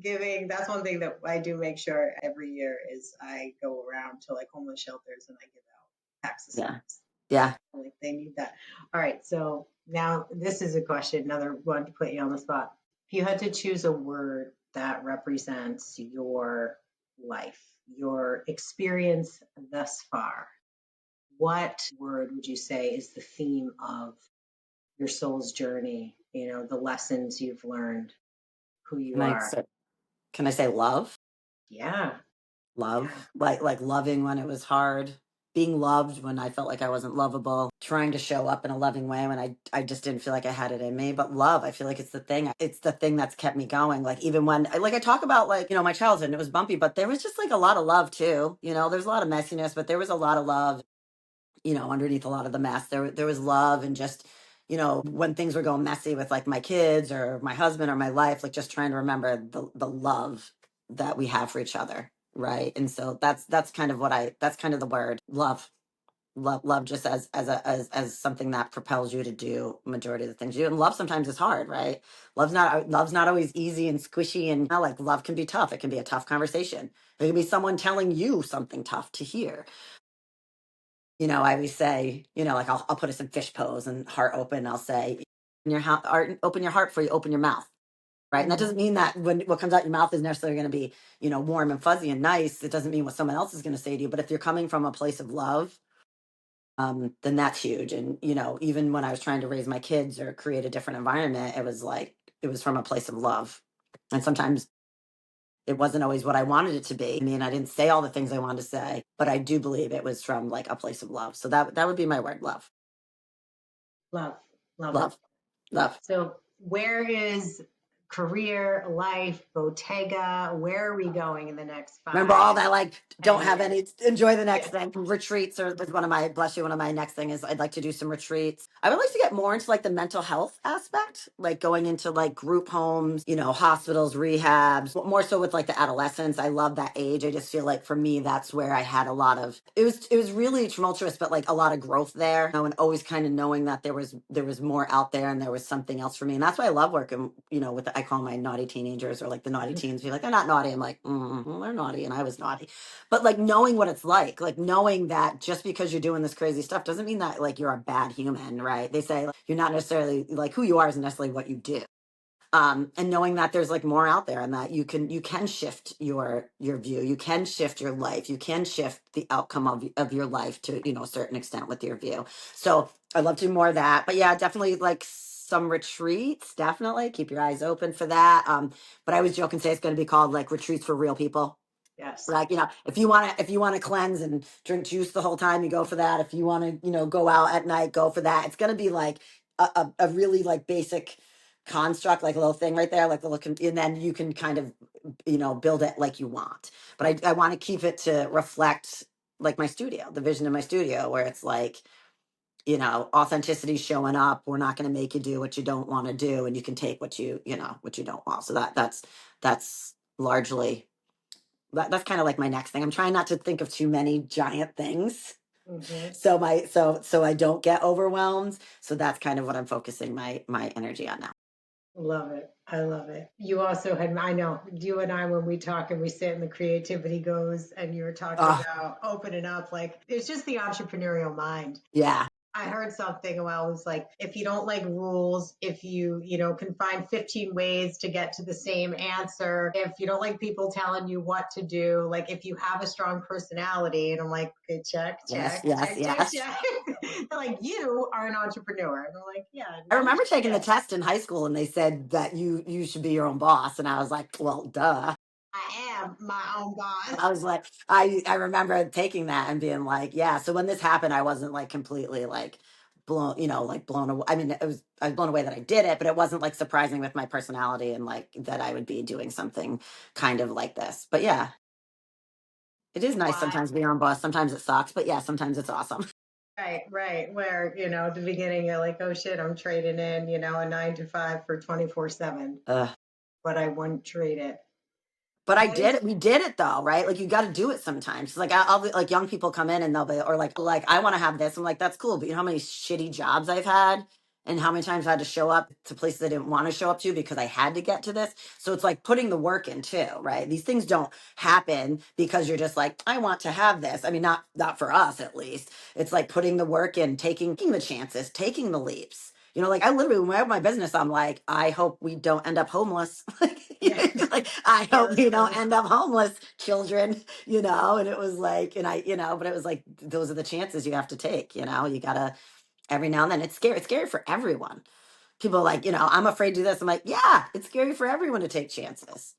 giving. That's one thing that I do make sure every year is I go around to like homeless shelters and I give out packs of yeah. socks. Yeah. Like they need that. All right. So now this is a question, another one to put you on the spot. If you had to choose a word that represents your life, your experience thus far, what word would you say is the theme of your soul's journey? You know, the lessons you've learned, who Can you I are. say, can I say love? Yeah. Yeah. Love, like loving when it was hard, being loved when I felt like I wasn't lovable, trying to show up in a loving way when I just didn't feel like I had it in me. But love, I feel like it's the thing that's kept me going. Like even when like I talk about like, my childhood and it was bumpy, but there was just like a lot of love too. There's a lot of messiness, but there was a lot of love, underneath a lot of the mess. There was love, and just, when things were going messy with like my kids or my husband or my life, like just trying to remember the love that we have for each other. Right. And so that's kind of that's kind of the word love. Love just as something that propels you to do majority of the things you do. And love sometimes is hard, right? Love's not always easy and squishy, and like love can be tough. It can be a tough conversation. It can be someone telling you something tough to hear. I always say, like I'll put us in fish pose and heart open. I'll say, open your heart before you open your mouth, right? And that Mhm. doesn't mean that when what comes out your mouth is necessarily going to be, warm and fuzzy and nice. It doesn't mean what someone else is going to say to you. But if you're coming from a place of love, then that's huge. And even when I was trying to raise my kids or create a different environment, it was from a place of love. And sometimes it wasn't always what I wanted it to be. I mean, I didn't say all the things I wanted to say, but I do believe it was from like a place of love. So that would be my word, love. Love. Love it. Love. Love. So, where is career, life, Bottega? Where are we going in the next Remember five, all that, like, don't 10 have years? any, enjoy the Yeah. next thing. Retreats are is one of my, bless you, one of my next thing is I'd like to do some retreats. I would like to get more into like the mental health aspect, like going into like group homes, hospitals, rehabs, more so with like the adolescents. I love that age. I just feel like for me, that's where I had a lot of, it was really tumultuous, but like a lot of growth there, and always kind of knowing that there was more out there and there was something else for me. And that's why I love working, with I call my naughty teenagers or like the naughty teens. Be like, they're not naughty. I'm like, well, they're naughty and I was naughty. But like knowing what it's like knowing that just because you're doing this crazy stuff doesn't mean that like you're a bad human, right? They say like, you're not necessarily like who you are isn't necessarily what you do. And knowing that there's like more out there and that you can shift your view, you can shift your life, you can shift the outcome of your life to a certain extent with your view. So I'd love to do more of that, but yeah, definitely like some retreats, definitely keep your eyes open for that. But I always joke and say it's going to be called like retreats for real people. Yes. Like, if you want to cleanse and drink juice the whole time, you go for that. If you want to, go out at night, go for that. It's going to be like a really like basic construct, like a little thing right there, like a little, and then you can kind of, build it like you want. But I want to keep it to reflect like my studio, the vision of my studio, where it's like, authenticity showing up. We're not going to make you do what you don't want to do, and you can take what you don't want. So that's largely that's kind of like my next thing. I'm trying not to think of too many giant things. Hmm. So I don't get overwhelmed. So that's kind of what I'm focusing my energy on now. Love it. I love it. You also had, I know you and I, when we talk and we sit and the creativity goes, and you were talking Oh, about opening up, like it's just the entrepreneurial mind. yeah. I heard something about it was like if you don't like rules, if you can find 15 ways to get to the same answer, if you don't like people telling you what to do, like if you have a strong personality, and I'm like, okay, check, Yes, check, yes, check, check, yes. check. They're like, you are an entrepreneur. And I'm like, yeah, I no remember taking the shit. test in high school and they said that you should be your own boss. And I was like, well, duh. I am my own boss. I was like, I remember taking that and being like, yeah. So when this happened, I wasn't like completely like blown, like blown away. I mean, I was blown away that I did it, but it wasn't like surprising with my personality and like that I would be doing something kind of like this. But yeah, it is nice Why? sometimes being on boss. Sometimes it sucks, but yeah, sometimes it's awesome. Right, right. Where, at the beginning, you're like, oh shit, I'm trading in, a 9 to 5 for 24/7, Ugh. but I wouldn't trade it. But I What did is, it. We did it though, right? Like you got to do it sometimes. Like I'll be like young people come in and they'll be or like I want to have this. I'm like that's cool, but you know how many shitty jobs I've had, and how many times I had to show up to places I didn't want to show up to because I had to get to this. So it's like putting the work in too, right? These things don't happen because you're just like, I want to have this. I mean, not for us at least. It's like putting the work in, taking the chances, taking the leaps. You know, like I literally, when I have my business, I'm like, I hope we don't end up homeless. Like, Yeah. like I Yeah, hope that's we don't funny. end up homeless, children. You know, and it was like, and I, but it was like, those are the chances you have to take. You know, you gotta every now and then. It's scary. It's scary for everyone. People are like, I'm afraid to do this. I'm like, yeah, it's scary for everyone to take chances.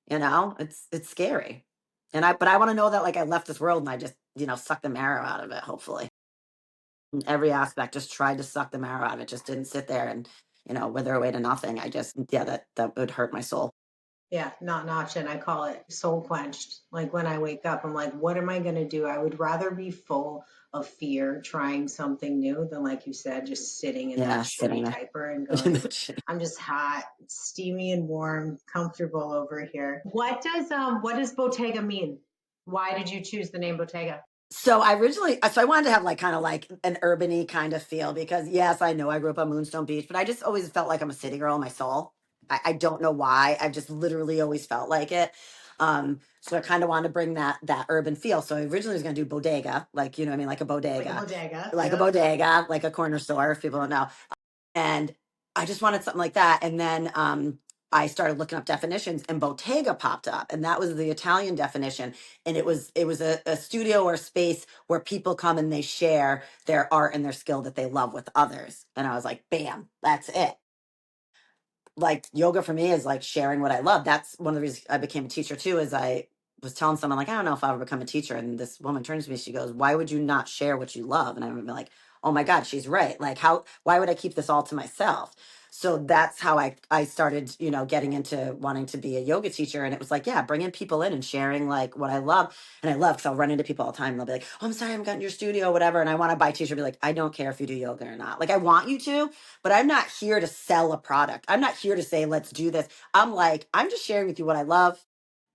It's scary. But I want to know that like I left this world and I just, sucked the marrow out of it, hopefully. In every aspect, just tried to suck the marrow out of it. Just didn't sit there and, wither away to nothing. I just, yeah, that would hurt my soul. Yeah, not an option. I call it soul quenched. Like when I wake up, I'm like, what am I going to do? I would rather be full of fear trying something new than, like you said, just sitting in that Yeah, sitting shitty there. diaper and going, I'm just hot, steamy and warm, comfortable over here. What does Bottega mean? Why did you choose the name Bottega? So I wanted to have like kind of like an urbany kind of feel because yes, I know I grew up on Moonstone Beach, but I just always felt like I'm a city girl in my soul. I don't know why. I've just literally always felt like it. So I kind of wanted to bring that urban feel. So I originally was going to do bodega, like what I mean, Like a bodega. like a Yep. bodega, like a corner store. If people don't know, and I just wanted something like that. And then I started looking up definitions, and bottega popped up, and that was the Italian definition. And it was a studio or space where people come and they share their art and their skill that they love with others. And I was like, bam, that's it. Like yoga for me is like sharing what I love. That's one of the reasons I became a teacher too. Is I was telling someone like, I don't know if I'll ever become a teacher, and this woman turns to me, she goes, "Why would you not share what you love?" And I'm like, "Oh my God, she's right. Like, how? Why would I keep this all to myself?" So that's how I started, getting into wanting to be a yoga teacher. And it was like, yeah, bringing people in and sharing like what I love. And I love because I'll run into people all the time. And they'll be like, "Oh, I'm sorry, I'm got in your studio, whatever." And I want to buy a t-shirt, be like, I don't care if you do yoga or not. Like, I want you to, but I'm not here to sell a product. I'm not here to say, let's do this. I'm like, I'm just sharing with you what I love.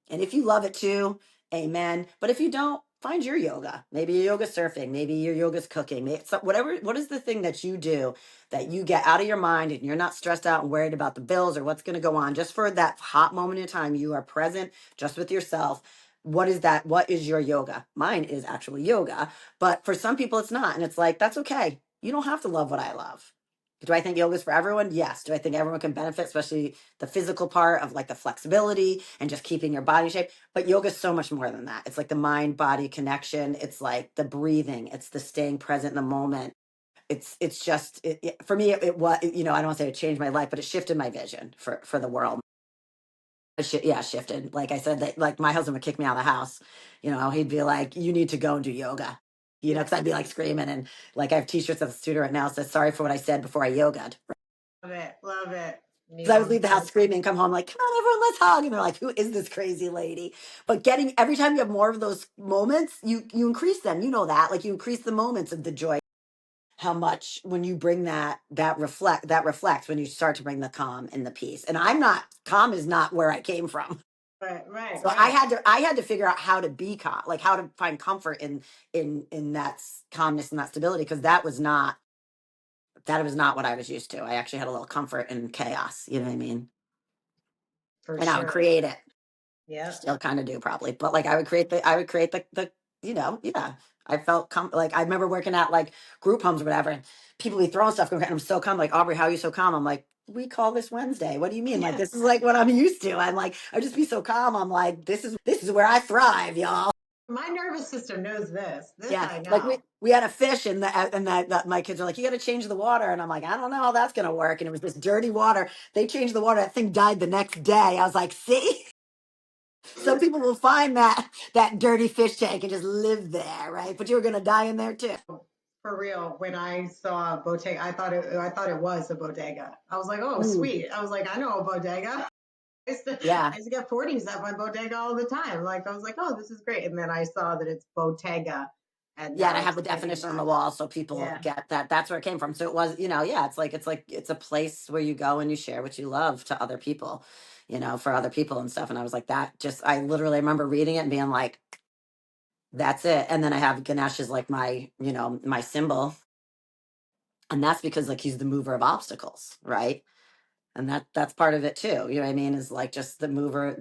And if you love it too, amen. But if you don't, find your yoga. Maybe you're yoga surfing. Maybe your yoga's cooking. Maybe it's whatever. What is the thing that you do that you get out of your mind and you're not stressed out and worried about the bills or what's going to go on? Just for that hot moment in time, you are present just with yourself. What is that? What is your yoga? Mine is actually yoga. But for some people, it's not. And it's like, that's okay. You don't have to love what I love. Do I think yoga is for everyone? Yes. Do I think everyone can benefit, especially the physical part of like the flexibility and just keeping your body shape? But yoga is so much more than that. It's like the mind body connection. It's like the breathing. It's the staying present in the moment. It's just for me. It was I don't want to say it changed my life, but it shifted my vision for the world. Yeah, shifted. Like I said, that like my husband would kick me out of the house. He'd be like, "You need to go and do yoga." Yeah. Because I'd be like screaming, and like I have T-shirts at the studio right now that says "Sorry for what I said before I yogaed." Love it. Love it. Because Need I would one leave the house screaming, come home like, "Come on, everyone, let's hug." And they're like, "Who is this crazy lady?" But getting every time you have more of those moments, you increase them. You know that, like you increase the moments of the joy. How much when you bring that reflects when you start to bring the calm and the peace. And I'm not calm is not where I came from. Right, right, So I right. had to figure out how to be calm, like how to find comfort in that calmness and that stability because that was not what I was used to. I actually had a little comfort in chaos. You know what I mean? For And I would sure. create it. Yep. Still kind of do probably, but like I would create the yeah. I felt like I remember working at like group homes or whatever, and people be throwing stuff, and I'm so calm. Like, Aubrey, how are you so calm? I'm like, we call this Wednesday. What do you mean? Like, Yeah. this is like what I'm used to. I'm like, I just be so calm. I'm like, this is where I thrive, y'all. My nervous system knows this. This Yeah, I like we know. we had a fish, and my kids are like, you got to change the water, and I'm like, I don't know how that's gonna work. And it was this dirty water. They changed the water. That thing died the next day. I was like, see. Some people will find that dirty fish tank and just live there, right? But you were gonna die in there too. For real, when I saw a bodega, I thought it was a bodega. I was like, oh, Ooh, sweet. I was like, I know a bodega. yeah, I used to get 40s at my bodega all the time. Like I was like, oh, this is great. And then I saw that it's Bottega, and yeah. And now I have it's the hitting definition on the back. wall so people Yeah, get that. That's where it came from. So it was, yeah. It's a place where you go and you share what you love to other people, for other people and stuff. And I was like, that just I literally remember reading it and being like, that's it. And then I have Ganesh as like my symbol. And that's because like he's the mover of obstacles, right? And that's part of it too. You know what I mean? Is like just the mover,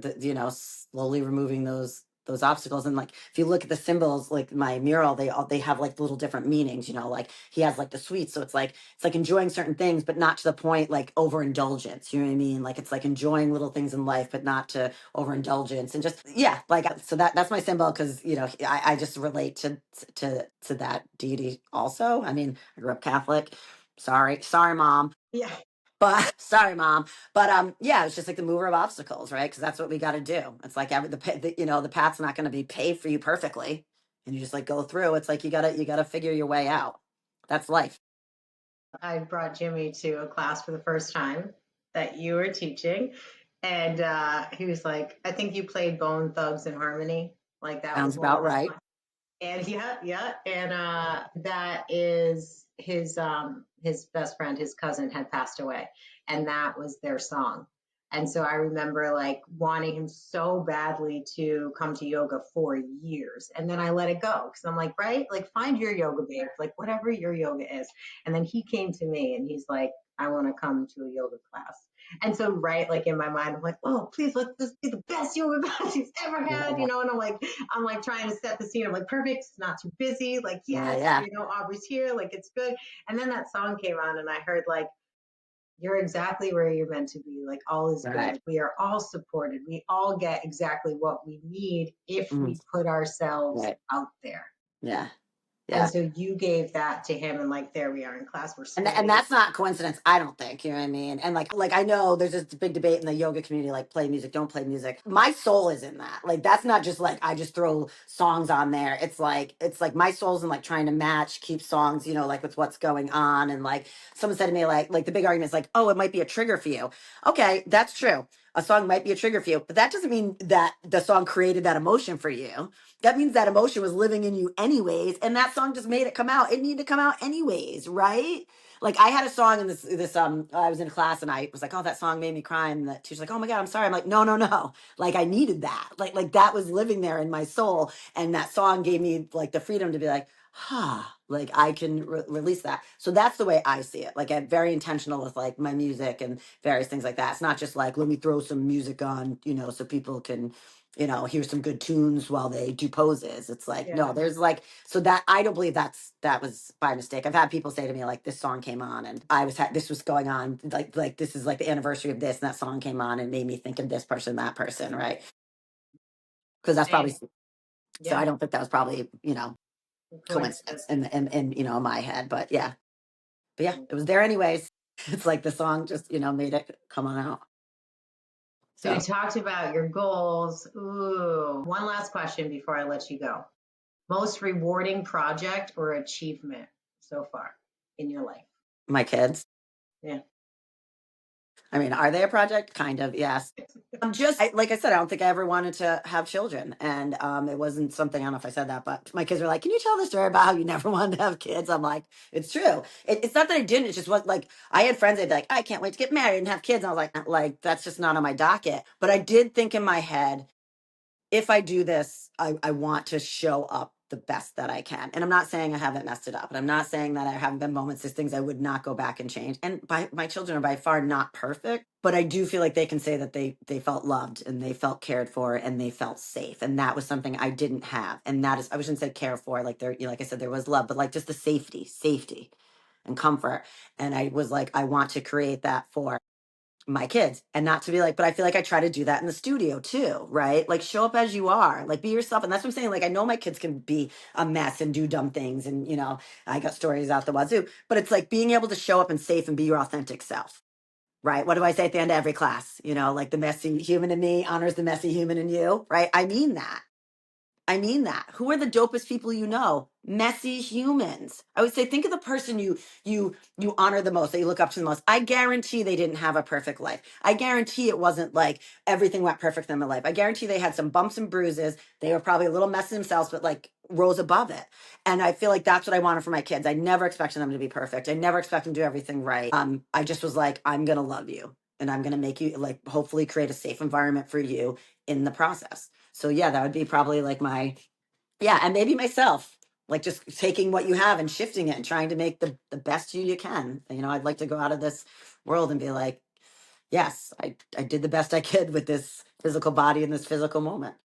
slowly removing those obstacles. And like if you look at the symbols, like my mural, they have like little different meanings. Like he has like the sweets, so it's like enjoying certain things, but not to the point like overindulgence. You know what I mean? Like it's like enjoying little things in life, but not to overindulgence. And just yeah, like so that's my symbol because I just relate to that deity also. I mean, I grew up Catholic. Sorry, mom. Yeah. But sorry, mom. But yeah, it's just like the mover of obstacles, right? Because that's what we got to do. It's like the path's not going to be paved for you perfectly, and you just like go through. It's like you gotta figure your way out. That's life. I brought Jimmy to a class for the first time that you were teaching. And he was like, I think you played Bone Thugs and Harmony. Like that Sounds was one of about the right. songs. And yeah. And that is his best friend, his cousin had passed away. And that was their song. And so I remember like wanting him so badly to come to yoga for years. And then I let it go because I'm like, right, like find your yoga babe, like whatever your yoga is. And then he came to me and he's like, I want to come to a yoga class. And so, right, like in my mind, I'm like, oh, please let this be the best yoga class he's ever had, Yeah, And I'm like trying to set the scene. I'm like, perfect, it's not too busy. Like, yeah, yes, yeah. Aubrey's here, like it's good. And then that song came on, and I heard like, you're exactly where you're meant to be. Like all is Right. good. We are all supported. We all get exactly what we need if Mhm. we put ourselves Right. out there. Yeah. And Yeah. so you gave that to him, and like there we are in class. We're And spending. that's not coincidence, I don't think. You know what I mean? And like I know there's this big debate in the yoga community, like play music, don't play music. My soul is in that. Like that's not just like I just throw songs on there. It's like my soul's in like trying to match, keep songs, like with what's going on. And like someone said to me, like the big argument is like, oh, it might be a trigger for you. Okay, that's true. A song might be a trigger for you, but that doesn't mean that the song created that emotion for you. That means that emotion was living in you anyways, and that song just made it come out. It needed to come out anyways, right? Like I had a song in this I was in class and I was like, oh, that song made me cry, and the teacher's like, oh my god, I'm sorry. I'm like, no, like I needed that, like that was living there in my soul, and that song gave me like the freedom to be like, like I can release that. So that's the way I see it. Like I'm very intentional with like my music and various things like that. It's not just like let me throw some music on, so people can hear some good tunes while they do poses. It's like Yeah. no, there's like so that I don't believe that was by mistake. I've had people say to me like this song came on and this was going on like this is like the anniversary of this and that song came on and made me think of this person, that person, right? Because that's probably Same. so I Yeah. don't think that was probably Coincidence. coincidence in my head, but yeah, it was there anyways. It's like the song just made it come on out. So we So talked about your goals. Ooh, one last question before I let you go. Most rewarding project or achievement so far in your life? my kids. Yeah. I mean, are they a project? Kind of, yes. Like I said, I don't think I ever wanted to have children. And it wasn't something, I don't know if I said that, but my kids were like, can you tell the story about how you never wanted to have kids? I'm like, it's true. It's not that I didn't. It's just what, like, I had friends, they'd be like, I can't wait to get married and have kids. And I was like, that's just not on my docket. But I did think in my head, if I do this, I want to show up the best that I can. And I'm not saying I haven't messed it up. And I'm not saying that I haven't been moments, there's things I would not go back and change. And my children are by far not perfect, but I do feel like they can say that they felt loved and they felt cared for and they felt safe. And that was something I didn't have. And that is, I shouldn't say care for, like there, like I said, there was love, but like just the safety and comfort. And I was like, I want to create that for my kids and not to be like, but I feel like I try to do that in the studio too, right? Like show up as you are, like be yourself. And that's what I'm saying. Like I know my kids can be a mess and do dumb things and I got stories out the wazoo, but it's like being able to show up and safe and be your authentic self. Right. What do I say at the end of every class? Like the messy human in me honors the messy human in you. Right. I mean that. I mean that. Who are the dopest people you know? Messy humans. I would say think of the person you honor the most, that you look up to the most. I guarantee they didn't have a perfect life. I guarantee it wasn't like everything went perfect in their life. I guarantee they had some bumps and bruises. They were probably a little messy themselves, but like rose above it. And I feel like that's what I wanted for my kids. I never expected them to be perfect. I never expected them to do everything right. I just was like, I'm gonna love you and I'm gonna make you like hopefully create a safe environment for you in the process. So yeah, that would be probably like my yeah, and maybe myself. like just taking what you have and shifting it and trying to make the best you can. I'd like to go out of this world and be like, yes, I did the best I could with this physical body in this physical moment.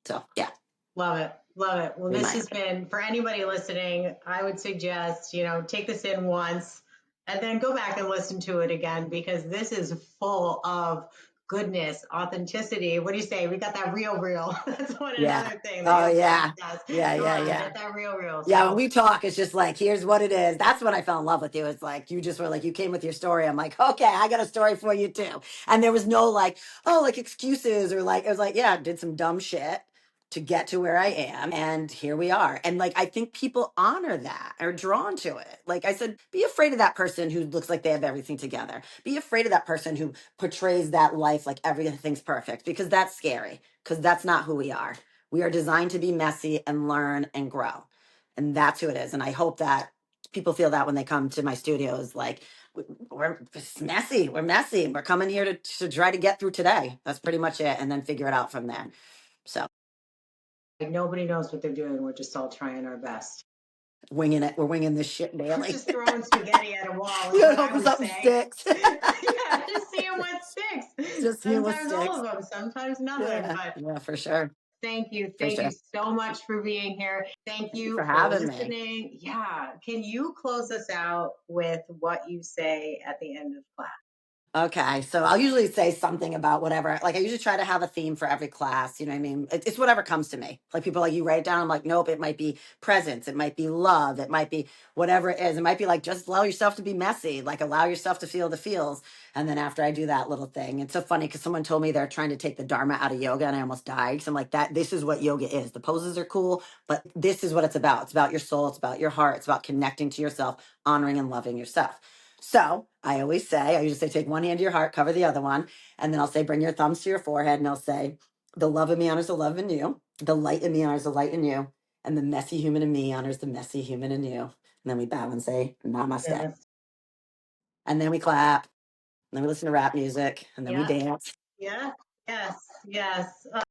So yeah. Love it. Love it. Well, this Remind. has been, for anybody listening, I would suggest, take this in once and then go back and listen to it again, because this is full of goodness, authenticity. What do you say? We got that real. That's Yeah. another thing that Oh yoga yeah. does. Yeah, Come yeah, on, yeah. get that real. Yeah, when So we talk, it's just like, here's what it is. That's when I fell in love with you. It's like you just were like, you came with your story. I'm like, okay, I got a story for you too. And there was no like, oh, like excuses or like, it was like, yeah, I did some dumb shit to get to where I am. And here we are. And like, I think people honor that, are drawn to it. Like I said, be afraid of that person who looks like they have everything together. Be afraid of that person who portrays that life like everything's perfect, because that's scary, because that's not who we are. We are designed to be messy and learn and grow. And that's who it is. And I hope that people feel that when they come to my studios, like we're just messy. We're messy. We're coming here to try to get through today. That's pretty much it. And then figure it out from there. So like, nobody knows what they're doing. We're just all trying our best. winging it. We're winging this shit We're daily. just throwing spaghetti at a wall is You're what I hoping would something say. sticks. Yeah, just seeing what sticks. Just seeing what Sometimes all sticks. of them, sometimes nothing. Yeah. But Yeah, for sure. thank you. For Thank you sure. so much for being here. Thank Thank you you for for having me. listening. Yeah. Can you close us out with what you say at the end of class? Okay, so I'll usually say something about whatever. Like I usually try to have a theme for every class. You know what I mean? It's whatever comes to me. Like people are like, you write it down. I'm like, nope. It might be presence. It might be love. It might be whatever it is. It might be like just allow yourself to be messy. Like allow yourself to feel the feels. And then after I do that little thing, it's so funny because someone told me they're trying to take the Dharma out of yoga, and I almost died. So I'm like, that. This is what yoga is. The poses are cool, but this is what it's about. It's about your soul. It's about your heart. It's about connecting to yourself, honoring and loving yourself. So I always say, I usually say, take one hand to your heart, cover the other one. And then I'll say, bring your thumbs to your forehead. And I'll say, the love in me honors the love in you. The light in me honors the light in you. And the messy human in me honors the messy human in you. And then we bow and say, namaste. Yes. And then we clap. And then we listen to rap music. And then we Yeah. dance. Yeah. Yes. Well,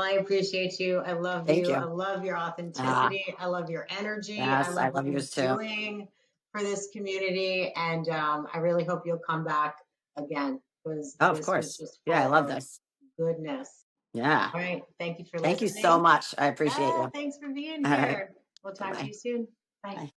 I appreciate you. I love Thank you. I you. love your Ah, authenticity. I love your energy. I yes, I love what love you're yours too. doing for this community. And I really hope you'll come back again, because Oh, of this was course. just Yeah, I full love of this. goodness. Yeah. All right. Thank you for Thank you so listening. much. I appreciate Yeah. you. Thanks for being All right. here. We'll talk to Bye-bye. you soon. Bye. Bye.